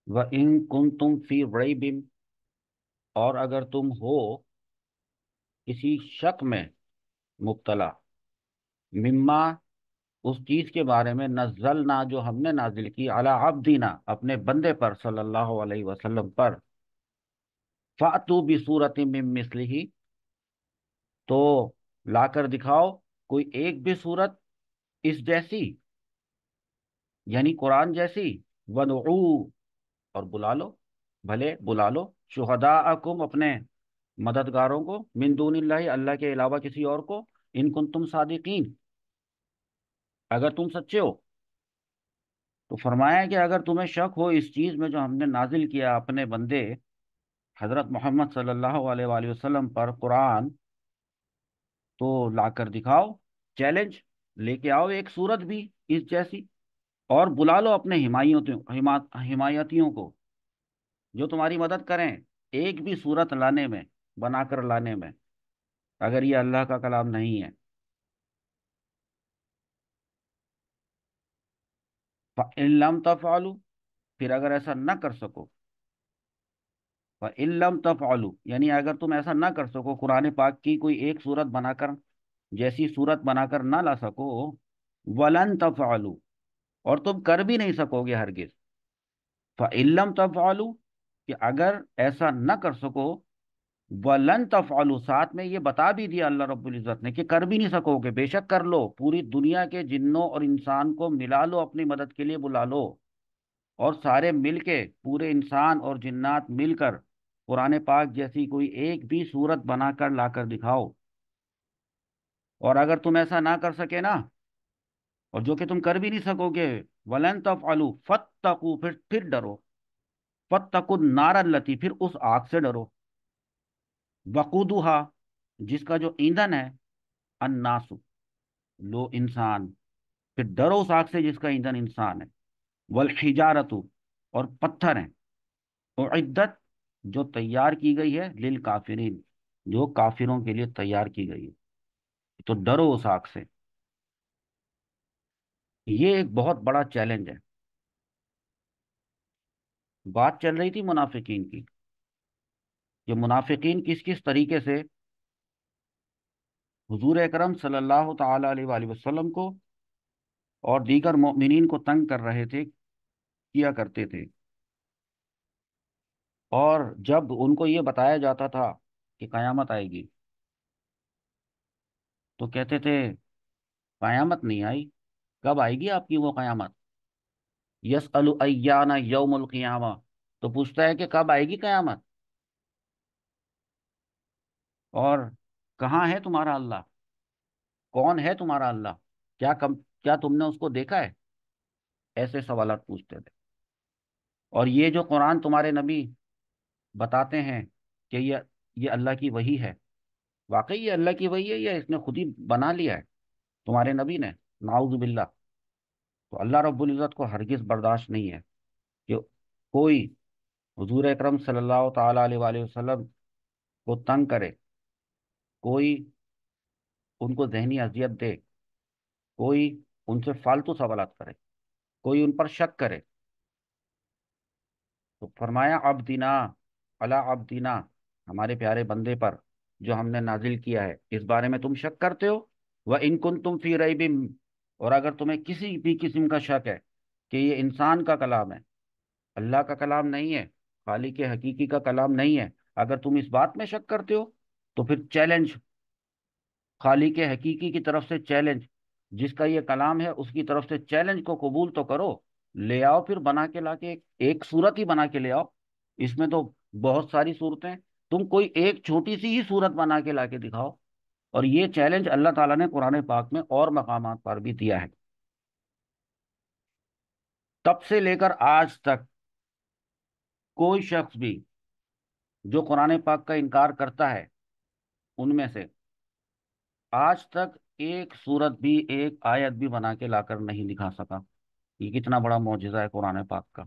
وَإِن كُنتُم فِي رَيْبٍ، اور اگر تم ہو کسی شک میں مبتلا، مما، اس چیز کے بارے میں، نزلنا، جو ہم نے نازل کی، علی عبدنا، اپنے بندے پر، صلی اللہ علیہ وسلم پر، فَأْتُوا بِسُورَةٍ مِّن مِّثْلِهِ، تو لا کر دکھاؤ کوئی ایک بھی صورت اس جیسی، یعنی قرآن جیسی، وَدْعُوا، اور بلا لو، بھلے بلا لو، شہداءکم، اپنے مددگاروں کو، من دون اللہ، اللہ کے علاوہ کسی اور کو، ان کنتم صادقین، اگر تم سچے ہو۔ تو فرمایا کہ اگر تمہیں شک ہو اس چیز میں جو ہم نے نازل کیا اپنے بندے حضرت محمد صلی اللہ علیہ وآلہ وسلم پر، قرآن، تو لا کر دکھاؤ، چیلنج، لے کے آؤ ایک صورت بھی اس جیسی، اور بلا لو اپنے حمایتیوں کو جو تمہاری مدد کریں، ایک بھی صورت لانے میں، بنا کر لانے میں، اگر یہ اللہ کا کلام نہیں ہے۔ فَإِن لَّمْ تَفْعَلُوا، پھر اگر ایسا نہ کر سکو، فَإِن لَّمْ تَفْعَلُوا، یعنی اگر تم ایسا نہ کر سکو، قرآن پاک کی کوئی ایک صورت بنا کر، جیسی صورت بنا کر نہ لا سکو، وَلَن تَفْعَلُوا، اور تم کر بھی نہیں سکو گے ہرگز، فَإِن لَّمْ تَفْعَلُوا، کہ اگر ایسا نہ کر سکو، وَلَن تَفْعَلُوا، ساتھ میں یہ بتا بھی دیا اللہ رب العزت نے کہ کر بھی نہیں سکو گے، بے شک کر لو، پوری دنیا کے جنوں اور انسان کو ملا لو، اپنی مدد کے لیے بلا لو، اور سارے مل کے، پورے انسان اور جنات مل کر قرآن پاک جیسی کوئی ایک بھی صورت بنا کر لا کر دکھاؤ، اور اگر تم ایسا نہ کر سکے نا، اور جو کہ تم کر بھی نہیں سکو گے، وَلَن تَفْعَلُوا فَاتَّقُوا، پھر ڈرو، فَاتَّقُوا النَّارَ الَّتِي، پھر اس آگ سے ڈرو، وَقُودُهَا، جس کا جو ایندھن ہے، الناس، لو، انسان، پھر ڈرو اس آگ سے جس کا ایندھن انسان ہے، والحجارت، اور پتھر ہیں، اعدت، جو تیار کی گئی ہے، للکافرین، جو کافروں کے لیے تیار کی گئی ہے، تو ڈرو اس آگ سے۔ یہ ایک بہت بڑا چیلنج ہے۔ بات چل رہی تھی منافقین کی، کہ منافقین کس کس طریقے سے حضور اکرم صلی اللہ تعالی علیہ وآلہ وسلم کو اور دیگر مؤمنین کو تنگ کر رہے تھے، کیا کرتے تھے، اور جب ان کو یہ بتایا جاتا تھا کہ قیامت آئے گی، تو کہتے تھے قیامت نہیں آئی، کب آئے گی آپ کی وہ قیامت؟ یسأل ایان یوم القیامہ، تو پوچھتا ہے کہ کب آئے گی قیامت، اور کہاں ہے تمہارا اللہ، کون ہے تمہارا اللہ، کیا تم نے اس کو دیکھا ہے؟ ایسے سوالات پوچھتے تھے۔ اور یہ جو قرآن تمہارے نبی بتاتے ہیں کہ یہ اللہ کی وحی ہے، واقعی یہ اللہ کی وحی ہے یا اس نے خود ہی بنا لیا ہے تمہارے نبی نے؟ نعوذ باللہ۔ تو اللہ رب العزت کو ہرگز برداشت نہیں ہے کہ کوئی حضور اکرم صلی اللہ تعالی علیہ وآلہ وسلم کو تنگ کرے، کوئی ان کو ذہنی اذیت دے، کوئی ان سے فالتو سوالات کرے، کوئی ان پر شک کرے۔ تو فرمایا عبدنا، علی عبدنا، ہمارے پیارے بندے پر جو ہم نے نازل کیا ہے، اس بارے میں تم شک کرتے ہو؟ وَإِن كُنتُمْ فِي رَيْبٍ، اور اگر تمہیں کسی بھی قسم کا شک ہے کہ یہ انسان کا کلام ہے، اللہ کا کلام نہیں ہے، خالق حقیقی کا کلام نہیں ہے، اگر تم اس بات میں شک کرتے ہو، تو پھر چیلنج، خالق حقیقی کی طرف سے چیلنج، جس کا یہ کلام ہے اس کی طرف سے چیلنج کو قبول تو کرو، لے آؤ، پھر بنا کے لا کے ایک صورت ہی بنا کے لے آؤ، اس میں تو بہت ساری صورتیں، تم کوئی ایک چھوٹی سی ہی صورت بنا کے لا کے دکھاؤ۔ اور یہ چیلنج اللہ تعالیٰ نے قرآن پاک میں اور مقامات پر بھی دیا ہے۔ تب سے لے کر آج تک کوئی شخص بھی جو قرآن پاک کا انکار کرتا ہے، ان میں سے آج تک ایک صورت بھی، ایک آیت بھی بنا کے لا کر نہیں دکھا سکا۔ یہ کتنا بڑا معجزہ ہے قرآن پاک کا۔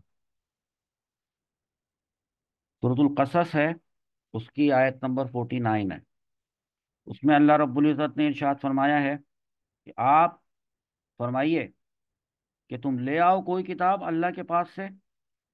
سورۃ القصص ہے، اس کی آیت نمبر 49 ہے، اس میں اللہ رب العزت نے ارشاد فرمایا ہے کہ آپ فرمائیے کہ تم لے آؤ کوئی کتاب اللہ کے پاس سے،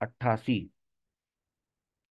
88,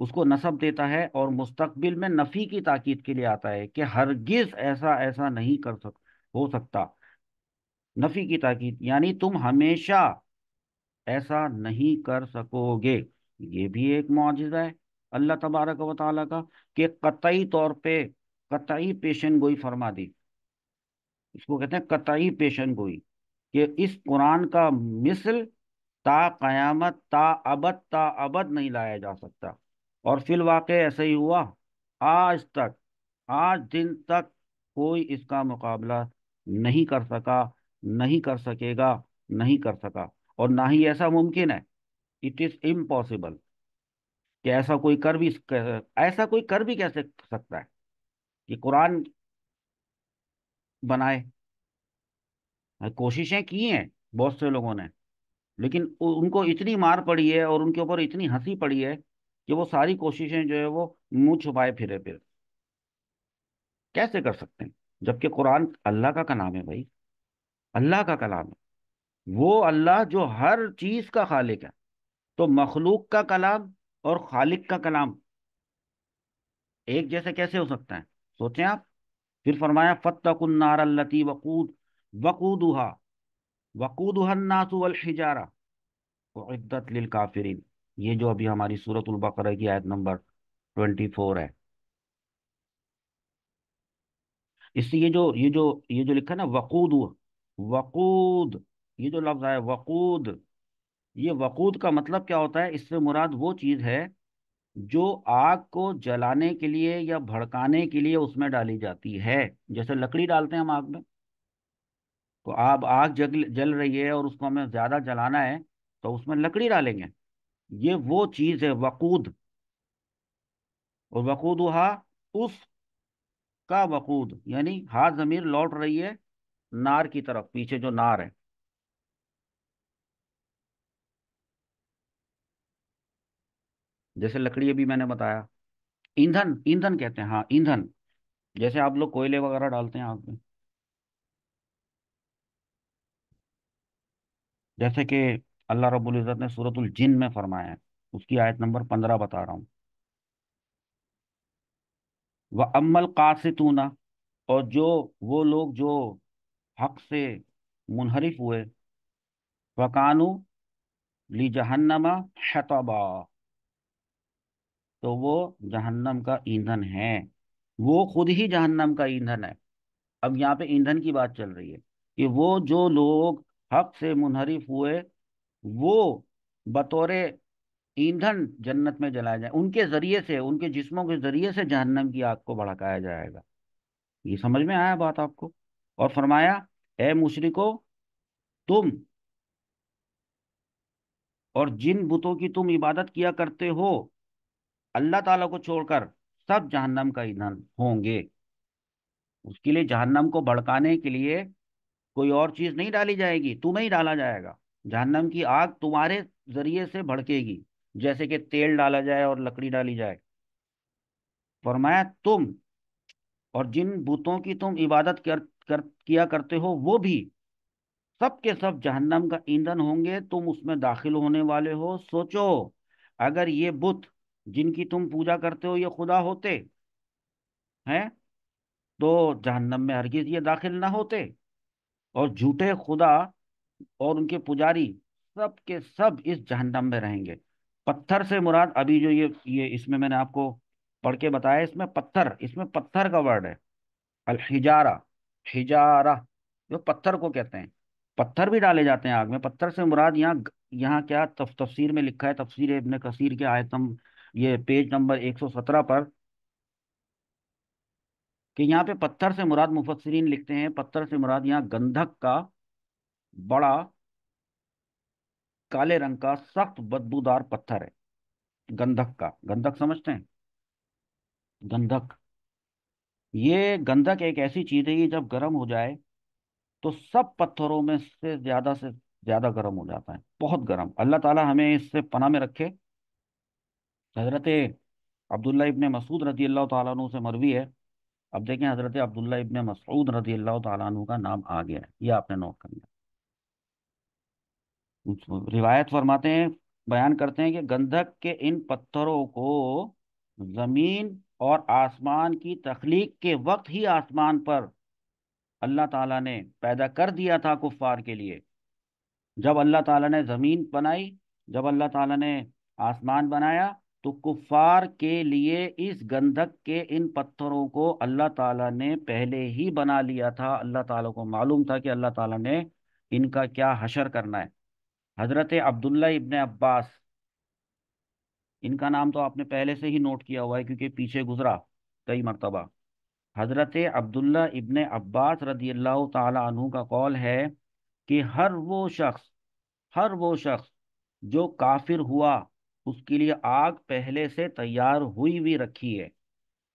اس کو نسب دیتا ہے اور مستقبل میں نفی کی تاکید کے لیے آتا ہے کہ ہرگز ایسا ایسا نہیں ہو سکتا، نفی کی تاکید یعنی تم ہمیشہ ایسا نہیں کر سکو گے۔ یہ بھی ایک معجزہ ہے اللہ تبارک و تعالیٰ کا کہ قطعی طور پہ قطعی پیشن گوئی فرما دی۔ اس کو کہتے ہیں قطعی پیشن گوئی، کہ اس قرآن کا مثل تا قیامت تا ابد نہیں لایا جا سکتا۔ اور فی الواقع ایسا ہی ہوا، آج تک، آج دن تک کوئی اس کا مقابلہ نہیں کر سکا، نہیں کر سکے گا، نہیں کر سکا، اور نہ ہی ایسا ممکن ہے۔ اٹ از امپاسبل کہ ایسا کوئی کر بھی کیسے سکتا ہے کہ قرآن بنائے؟ کوششیں کی ہیں بہت سے لوگوں نے، لیکن ان کو اتنی مار پڑی ہے اور ان کے اوپر اتنی ہنسی پڑی ہے کہ وہ ساری کوششیں جو ہے وہ منہ چھپائے پھرے پھر کیسے کر سکتے ہیں؟ جبکہ قرآن اللہ کا کلام ہے بھائی، اللہ کا کلام ہے، وہ اللہ جو ہر چیز کا خالق ہے۔ تو مخلوق کا کلام اور خالق کا کلام ایک جیسے کیسے ہو سکتا ہے؟ سوچیں آپ۔ پھر فرمایا فَاتَّقُوا النَّارَ الَّتِي وَقُودُهَا النَّاسُ وَالْحِجَارَةُ اعدت للکافرین۔ یہ جو ابھی ہماری سورۃ البقرہ کی آیت نمبر 24 ہے، اس سے یہ جو لکھا نا وقود، وقود، یہ جو لفظ ہے وقود، یہ وقود کا مطلب کیا ہوتا ہے؟ اس سے مراد وہ چیز ہے جو آگ کو جلانے کے لیے یا بھڑکانے کے لیے اس میں ڈالی جاتی ہے۔ جیسے لکڑی ڈالتے ہیں ہم آگ میں، تو آگ جل رہی ہے اور اس کو ہمیں زیادہ جلانا ہے تو اس میں لکڑی ڈالیں گے۔ یہ وہ چیز ہے وقود، اور وقود اس کا وقود یعنی ہاتھ ضمیر لوٹ رہی ہے نار کی طرف، پیچھے جو نار ہے۔ جیسے لکڑی ابھی میں نے بتایا، ایندھن، ایندھن کہتے ہیں، ہاں ایندھن، جیسے آپ لوگ کوئلے وغیرہ ڈالتے ہیں آگ میں۔ جیسے کہ اللہ رب العزت نے سورۃ الجن میں فرمایا ہے، اس کی آیت نمبر 15 بتا رہا ہوں۔ وَأَمَّا الْقَاسِطُونَ، اور وہ لوگ جو حق سے منحرف ہوئے، وَكَانُوا لِجَهَنَّمَ حَطَبًا، تو وہ جہنم کا ایندھن ہے، وہ خود ہی جہنم کا ایندھن ہے۔ اب یہاں پہ ایندھن کی بات چل رہی ہے کہ وہ جو لوگ حق سے منحرف ہوئے، وہ بطور ایندھن جنت میں جلائے جائیں، ان کے ذریعے سے، ان کے جسموں کے ذریعے سے جہنم کی آگ کو بھڑکایا جائے گا۔ یہ سمجھ میں آیا بات آپ کو؟ اور فرمایا اے مشرکو، تم اور جن بتوں کی تم عبادت کیا کرتے ہو اللہ تعالیٰ کو چھوڑ کر، سب جہنم کا ایندھن ہوں گے۔ اس کے لیے جہنم کو بھڑکانے کے لیے کوئی اور چیز نہیں ڈالی جائے گی، تمہیں ہی ڈالا جائے گا۔ جہنم کی آگ تمہارے ذریعے سے بھڑکے گی، جیسے کہ تیل ڈالا جائے اور لکڑی ڈالی جائے۔ فرمایا تم اور جن بتوں کی تم عبادت کیا کرتے ہو وہ بھی سب کے سب جہنم کا ایندھن ہوں گے، تم اس میں داخل ہونے والے ہو۔ سوچو، اگر یہ بت جن کی تم پوجا کرتے ہو یہ خدا ہوتے ہیں تو جہنم میں ہرگز یہ داخل نہ ہوتے، اور جھوٹے خدا اور ان کے پجاری سب کے سب اس جہنم میں رہیں گے۔ پتھر سے مراد ابھی جو یہ اس میں نے آپ کو پڑھ کے بتایا، اس میں پتھر، اس میں پتھر کا ورڈ ہے الحجارہ، حجارہ، جو پتھر کو کہتے ہیں۔ پتھر بھی ڈالے جاتے ہیں آگ میں۔ پتھر سے مراد یہاں کیا تفسیر میں لکھا ہے، تفسیر ابن کثیر کے یہ پیج نمبر 117 پر، کہ یہاں پہ پتھر سے مراد، مفسرین لکھتے ہیں پتھر سے مراد یہاں گندھک کا بڑا کالے رنگ کا سخت بدبودار پتھر ہے، گندھک کا۔ گندھک سمجھتے ہیں؟ گندھک، یہ گندھک ایک ایسی چیز ہے یہ جب گرم ہو جائے تو سب پتھروں میں سے زیادہ گرم ہو جاتا ہے، بہت گرم۔ اللہ تعالی ہمیں اس سے پناہ میں رکھے۔ حضرت عبداللہ ابن مسعود رضی اللہ تعالیٰ عنہ سے مروی ہے، اب دیکھیں حضرت عبداللہ ابن مسعود رضی اللہ تعالیٰ عنہ کا نام آ گیا ہے، یہ آپ نے نوٹ کرنا ہے۔ روایت فرماتے ہیں بیان کرتے ہیں کہ گندھک کے ان پتھروں کو زمین اور آسمان کی تخلیق کے وقت ہی آسمان پر اللہ تعالیٰ نے پیدا کر دیا تھا کفار کے لیے۔ جب اللہ تعالیٰ نے زمین بنائی، جب اللہ تعالیٰ نے آسمان بنایا، تو کفار کے لیے اس گندھک کے ان پتھروں کو اللہ تعالیٰ نے پہلے ہی بنا لیا تھا۔ اللہ تعالیٰ کو معلوم تھا کہ اللہ تعالیٰ نے ان کا کیا حشر کرنا ہے۔ حضرت عبداللہ ابن عباس، ان کا نام تو آپ نے پہلے سے ہی نوٹ کیا ہوا ہے کیونکہ پیچھے گزرا کئی مرتبہ۔ حضرت عبداللہ ابن عباس رضی اللہ تعالی عنہ کا قول ہے کہ ہر وہ شخص جو کافر ہوا، اس کے لیے آگ پہلے سے تیار ہوئی ہوئی رکھی ہے،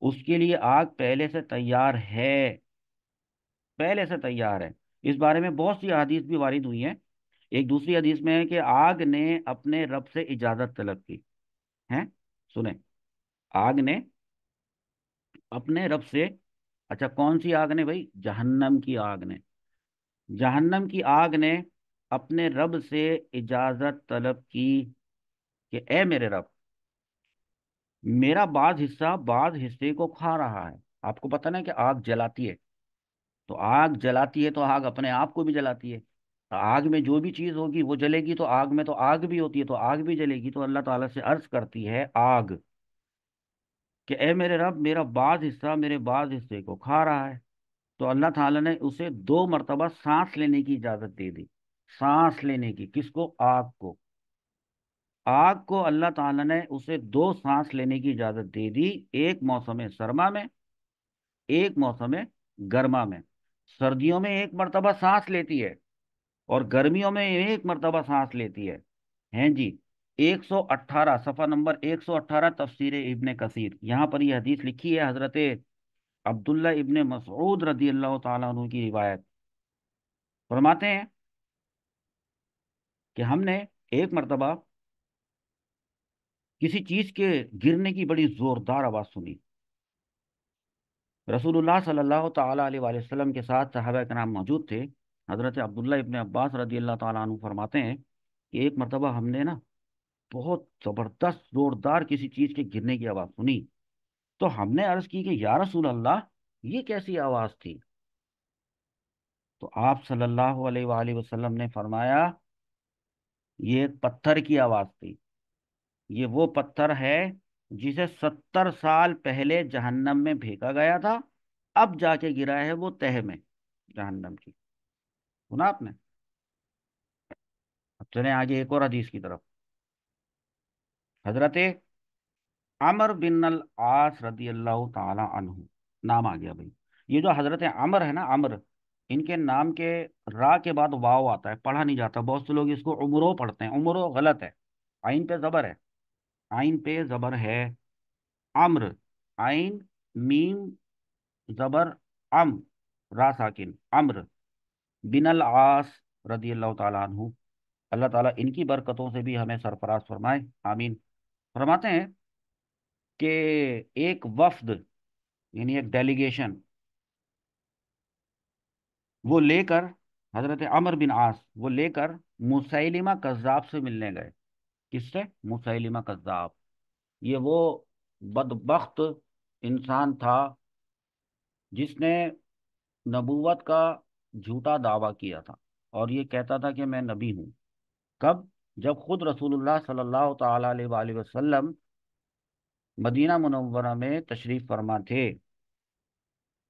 اس کے لیے آگ پہلے سے تیار ہے، پہلے سے تیار ہے۔ اس بارے میں بہت سی احادیث بھی وارد ہوئی ہیں۔ ایک دوسری حدیث میں ہے کہ آگ نے اپنے رب سے اجازت طلب کی ہے، سنیں، آگ نے اپنے رب سے، اچھا کون سی آگ نے بھائی؟ جہنم کی آگ نے، جہنم کی آگ نے اپنے رب سے اجازت طلب کی کہ اے میرے رب، میرا بعض حصہ بعض حصے کو کھا رہا ہے۔ آپ کو پتہ نا کہ آگ جلاتی ہے، تو آگ جلاتی ہے تو آگ اپنے آپ کو بھی جلاتی ہے۔ آگ میں جو بھی چیز ہوگی وہ جلے گی، تو آگ میں تو آگ بھی ہوتی ہے، تو آگ بھی جلے گی۔ تو اللہ تعالیٰ سے عرض کرتی ہے آگ کہ اے میرے رب، میرا بعض حصہ میرے بعض حصے کو کھا رہا ہے۔ تو اللہ تعالیٰ نے اسے 2 مرتبہ سانس لینے کی اجازت دے دی۔ سانس لینے کی، کس کو؟ آگ کو۔ آگ کو اللہ تعالیٰ نے اسے 2 سانس لینے کی اجازت دے دی، ایک موسم سرما میں، ایک موسم گرما میں۔ سردیوں میں 1 مرتبہ سانس لیتی ہے اور گرمیوں میں 1 مرتبہ سانس لیتی ہے۔ ہیں جی، 118 صفحہ نمبر 118 تفسیر ابن کثیر، یہاں پر یہ حدیث لکھی ہے، حضرت عبداللہ ابن مسعود رضی اللہ تعالیٰ عنہ کی روایت۔ فرماتے ہیں کہ ہم نے ایک مرتبہ کسی چیز کے گرنے کی بڑی زوردار آواز سنی۔ رسول اللہ صلی اللہ تعالیٰ علیہ وآلہ وسلم کے ساتھ صحابہ کرام موجود تھے۔ حضرت عبداللہ ابن عباس رضی اللہ تعالیٰ عنہ فرماتے ہیں کہ ایک مرتبہ ہم نے نا بہت زبردست زوردار کسی چیز کے گرنے کی آواز سنی، تو ہم نے عرض کی کہ یا رسول اللہ، یہ کیسی آواز تھی؟ تو آپ صلی اللہ علیہ وآلہ وسلم نے فرمایا یہ ایک پتھر کی آواز تھی، یہ وہ پتھر ہے جسے 70 سال پہلے جہنم میں پھینکا گیا تھا، اب جا کے گرا ہے وہ تہ میں جہنم کی۔ سنا آپ نے؟ اب چلیں آگے ایک اور حدیث کی طرف۔ حضرت عمر بن العاص رضی اللہ تعالی عنہ، نام آ گیا بھائی۔ یہ جو حضرت عمر ہے نا، عمر، ان کے نام کے را کے بعد واو آتا ہے، پڑھا نہیں جاتا، بہت سے لوگ اس کو عمرو پڑھتے ہیں، عمرو غلط ہے، آئین پہ زبر ہے، آئین پہ زبر ہے، عمر، آئین، میم، زبر، ام، را ساکن، عمر بن العاص رضی اللہ تعالیٰ عنہ۔ اللہ تعالیٰ ان کی برکتوں سے بھی ہمیں سرفراز فرمائے، آمین۔ فرماتے ہیں کہ ایک وفد، یعنی ایک ڈیلیگیشن، وہ لے کر، حضرت عمر بن عاص وہ لے کر مسیلمہ کذاب سے ملنے گئے۔ کس سے؟ مسیلمہ کذاب۔ یہ وہ بدبخت انسان تھا جس نے نبوت کا جھوٹا دعویٰ کیا تھا اور یہ کہتا تھا کہ میں نبی ہوں۔ کب؟ جب خود رسول اللہ صلی اللہ تعالی علیہ وآلہ وسلم مدینہ منورہ میں تشریف فرما تھے،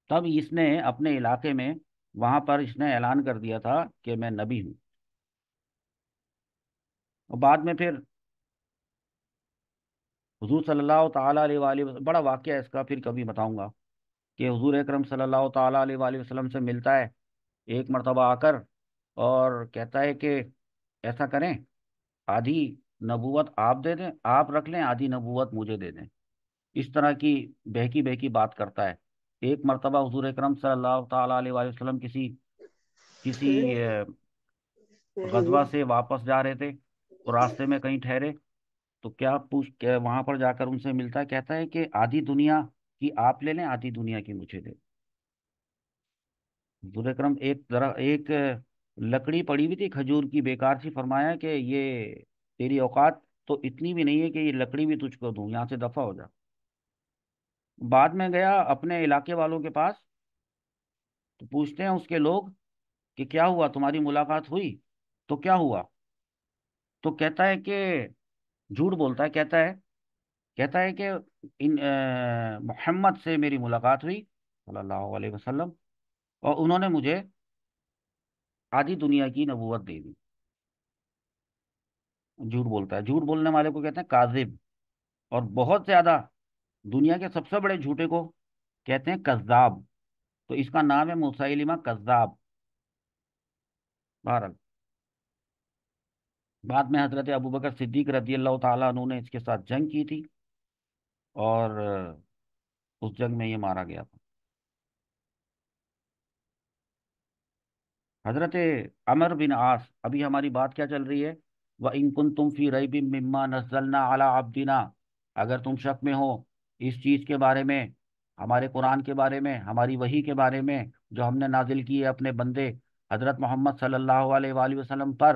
تب اس نے اپنے علاقے میں، وہاں پر اس نے اعلان کر دیا تھا کہ میں نبی ہوں۔ اور بعد میں پھر حضور صلی اللہ تعالیٰ علیہ وآلہ وسلم، بڑا واقعہ ہے اس کا، پھر کبھی بتاؤں گا، کہ حضور اکرم صلی اللہ تعالیٰ علیہ وآلہ وسلم سے ملتا ہے ایک مرتبہ آ کر، اور کہتا ہے کہ ایسا کریں، آدھی نبوت آپ دے دیں، آپ رکھ لیں، آدھی نبوت مجھے دے دیں۔ اس طرح کی بہکی بہکی بات کرتا ہے۔ ایک مرتبہ حضور اکرم صلی اللہ تعالیٰ علیہ وآلہ وسلم کسی کسی غزوہ سے واپس جا رہے تھے، تو راستے میں کہیں ٹھہرے، تو کیا پوچھ کے وہاں پر جا کر ان سے ملتا ہے، کہتا ہے کہ آدھی دنیا کی آپ لے لیں، آدھی دنیا کی مجھے دے۔ حضور اکرم ایک لکڑی پڑی ہوئی تھی کھجور کی، بیکار سی، فرمایا کہ یہ تیری اوقات تو اتنی بھی نہیں ہے کہ یہ لکڑی بھی تجھ کو دوں، یہاں سے دفع ہو جا۔ بعد میں گیا اپنے علاقے والوں کے پاس، تو پوچھتے ہیں اس کے لوگ کہ کیا ہوا، تمہاری ملاقات ہوئی؟ تو کیا ہوا؟ تو کہتا ہے کہ جھوٹ بولتا ہے، کہتا ہے کہ محمد سے میری ملاقات ہوئی صلی اللہ علیہ وسلم، اور انہوں نے مجھے آدھی دنیا کی نبوت دے دی۔ جھوٹ بولتا ہے، جھوٹ بولنے والے کو کہتے ہیں کاذب، اور بہت زیادہ دنیا کے سب سے بڑے جھوٹے کو کہتے ہیں کذاب، تو اس کا نام ہے مسیلمہ کذاب۔ بہرحال بعد میں حضرت ابوبکر صدیق رضی اللہ تعالیٰ عنہ نے اس کے ساتھ جنگ کی تھی، اور اس جنگ میں یہ مارا گیا تھا۔ حضرت عمر بن عاص، ابھی ہماری بات کیا چل رہی ہے؟ وَإِن كُنتُمْ فِي رَيْبٍ مِّمَّا نَزَّلْنَا عَلَىٰ عَبْدِنَا، اگر تم شک میں ہو اس چیز کے بارے میں، ہمارے قرآن کے بارے میں، ہماری وحی کے بارے میں، جو ہم نے نازل کی ہے اپنے بندے حضرت محمد صلی اللہ علیہ وآلہ وسلم پر،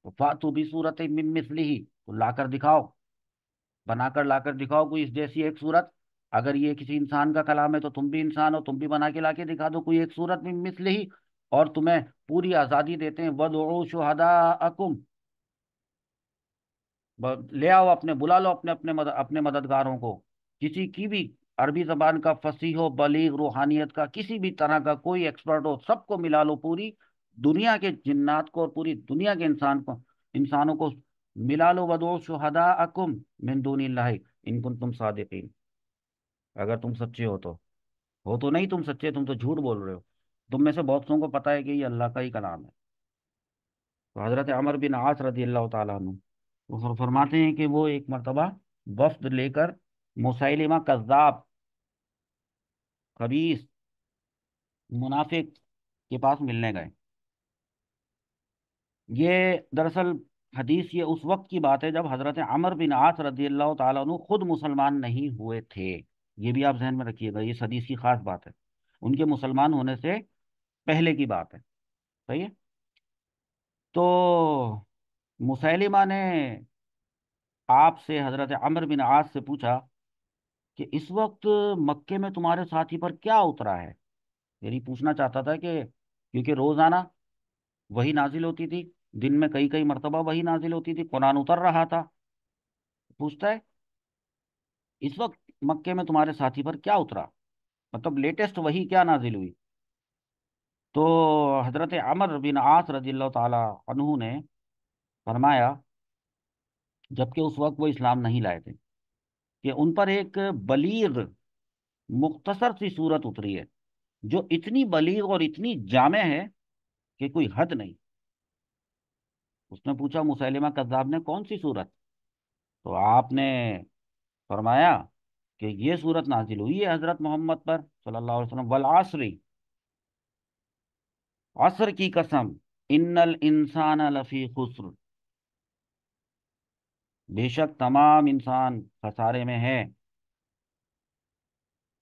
تو فَأْتُوا بِسُورَةٍ مِّن مِّثْلِهِ، تو لا کر دکھاؤ، بنا کر لا کر دکھاؤ کوئی اس جیسی ایک صورت۔ اگر یہ کسی انسان کا کلام ہے تو تم بھی انسان ہو، تم بھی بنا کے لا کے دکھا دو کوئی ایک صورت من مثلہ، اور تمہیں پوری آزادی دیتے ہیں وَادْعُوا شُهَدَاءَکُمْ، لے آؤ اپنے، بلا لو اپنے مددگاروں کو، کسی کی بھی عربی زبان کا فصیح و بلیغ، روحانیت کا کسی بھی طرح کا کوئی ایکسپرٹ ہو، سب کو ملا لو، پوری دنیا کے جنات کو اور پوری دنیا کے انسانوں کو ملا لو، وَادْعُوا شُهَدَاءَکُمْ مِن دُونِ اللَّهِ إِن كُنتُمْ صَادِقِينَ، اگر تم سچے ہو تو نہیں تم سچے، تم تو جھوٹ بول رہے ہو، تم میں سے بہت سو کو پتا ہے کہ یہ اللہ کا ہی کلام ہے۔ تو حضرت عمر بن عاص رضی اللہ تعالیٰ عنہ وہ فرماتے ہیں کہ وہ ایک مرتبہ وفد لے کر مسیلمہ کذاب، خبیث، منافق کے پاس ملنے گئے۔ یہ دراصل حدیث یہ اس وقت کی بات ہے جب حضرت عمر بن عاص رضی اللہ تعالیٰ عنہ خود مسلمان نہیں ہوئے تھے، یہ بھی آپ ذہن میں رکھیے گا، یہ اس حدیث کی خاص بات ہے، ان کے مسلمان ہونے سے پہلے کی بات ہے، صحیح ہے؟ تو مسیلمہ نے آپ سے، حضرت عمر بن عاص سے پوچھا کہ اس وقت مکے میں تمہارے ساتھی پر کیا اترا ہے؟ یعنی پوچھنا چاہتا تھا کہ کیونکہ روزانہ وہی نازل ہوتی تھی، دن میں کئی کئی مرتبہ وہی نازل ہوتی تھی، قرآن اتر رہا تھا، پوچھتا ہے اس وقت مکے میں تمہارے ساتھی پر کیا اترا، مطلب لیٹسٹ وہی کیا نازل ہوئی؟ تو حضرت عمر بن عاص رضی اللہ تعالی عنہ نے فرمایا، جبکہ اس وقت وہ اسلام نہیں لائے تھے، کہ ان پر ایک بلیغ مختصر سی صورت اتری ہے، جو اتنی بلیغ اور اتنی جامع ہے کہ کوئی حد نہیں۔ اس نے پوچھا مسیلمہ کذاب نے کون سی صورت؟ تو آپ نے فرمایا کہ یہ صورت نازل ہوئی ہے حضرت محمد پر صلی اللہ علیہ وسلم، والعصر، عصر کی قسم، ان الانسان لفی خسر، بے شک تمام انسان خسارے میں ہے۔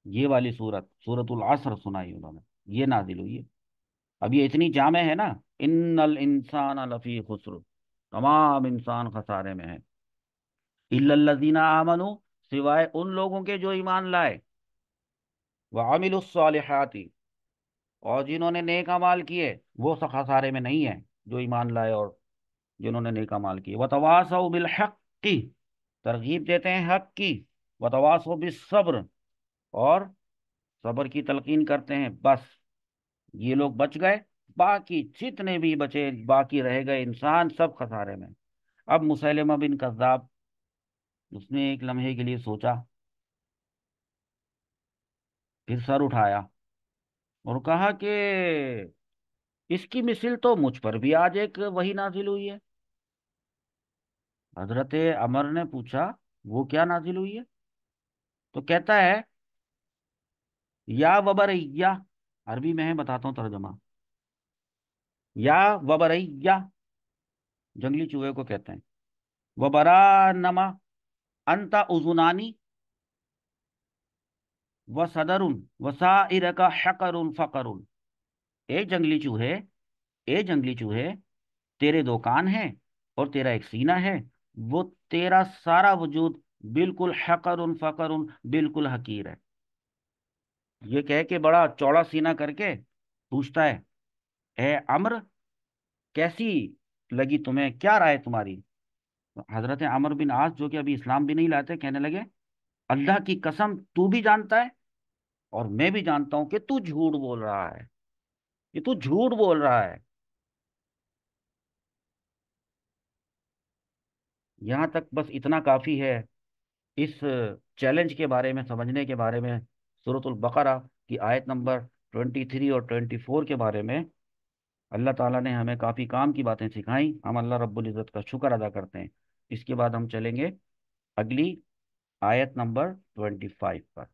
یہ والی سورت العصر سنائی انہوں نے، یہ نازل ہوئی ہے۔ اب یہ اتنی جامع ہے نا، ان الانسان لفی خسر، تمام انسان خسارے میں ہے، الا الذین آمنوا، سوائے ان لوگوں کے جو ایمان لائے، وعملوا الصالحات، اور جنہوں نے نیک اعمال کیے، وہ سب خسارے میں نہیں ہیں، جو ایمان لائے اور جنہوں نے نیک اعمال کیے۔ وتواصوا بالحق، ترغیب دیتے ہیں حق کی، وتواصوا بالصبر، اور صبر کی تلقین کرتے ہیں، بس یہ لوگ بچ گئے، باقی جتنے بھی بچے باقی رہ گئے انسان سب خسارے میں۔ اب مسیلمہ بن کذاب، اس نے ایک لمحے کے لیے سوچا، پھر سر اٹھایا اور کہا کہ اس کی مثل تو مجھ پر بھی آج ایک وہی نازل ہوئی ہے۔ حضرت عمر نے پوچھا وہ کیا نازل ہوئی ہے؟ تو کہتا ہے یا وبریا، عربی میں ہے بتاتا ہوں ترجمہ، یا وبریا جنگلی چوہے کو کہتے ہیں، وبرانما انت اذنانی و صدر و سائر کا حقر فقر، اے جنگلی چوہے، اے جنگلی چوہے، تیرے دو کان ہیں اور تیرا ایک سینہ ہے، وہ تیرا سارا وجود بالکل حقر فقر بالکل حقیر ہے۔ یہ کہہ کے بڑا چوڑا سینہ کر کے پوچھتا ہے، اے عمر، کیسی لگی تمہیں، کیا رائے تمہاری؟ تو حضرت عمر بن عاص، جو کہ ابھی اسلام بھی نہیں لاتے، کہنے لگے، اللہ کی قسم تو بھی جانتا ہے اور میں بھی جانتا ہوں کہ تو جھوٹ بول رہا ہے، کہ تو جھوٹ بول رہا ہے۔ یہاں تک بس اتنا کافی ہے اس چیلنج کے بارے میں سمجھنے کے بارے میں۔ سورۃ البقرہ کی آیت نمبر 23 اور 24 کے بارے میں اللہ تعالیٰ نے ہمیں کافی کام کی باتیں سکھائیں، ہم اللہ رب العزت کا شکر ادا کرتے ہیں۔ اس کے بعد ہم چلیں گے اگلی آیت نمبر 25 پر۔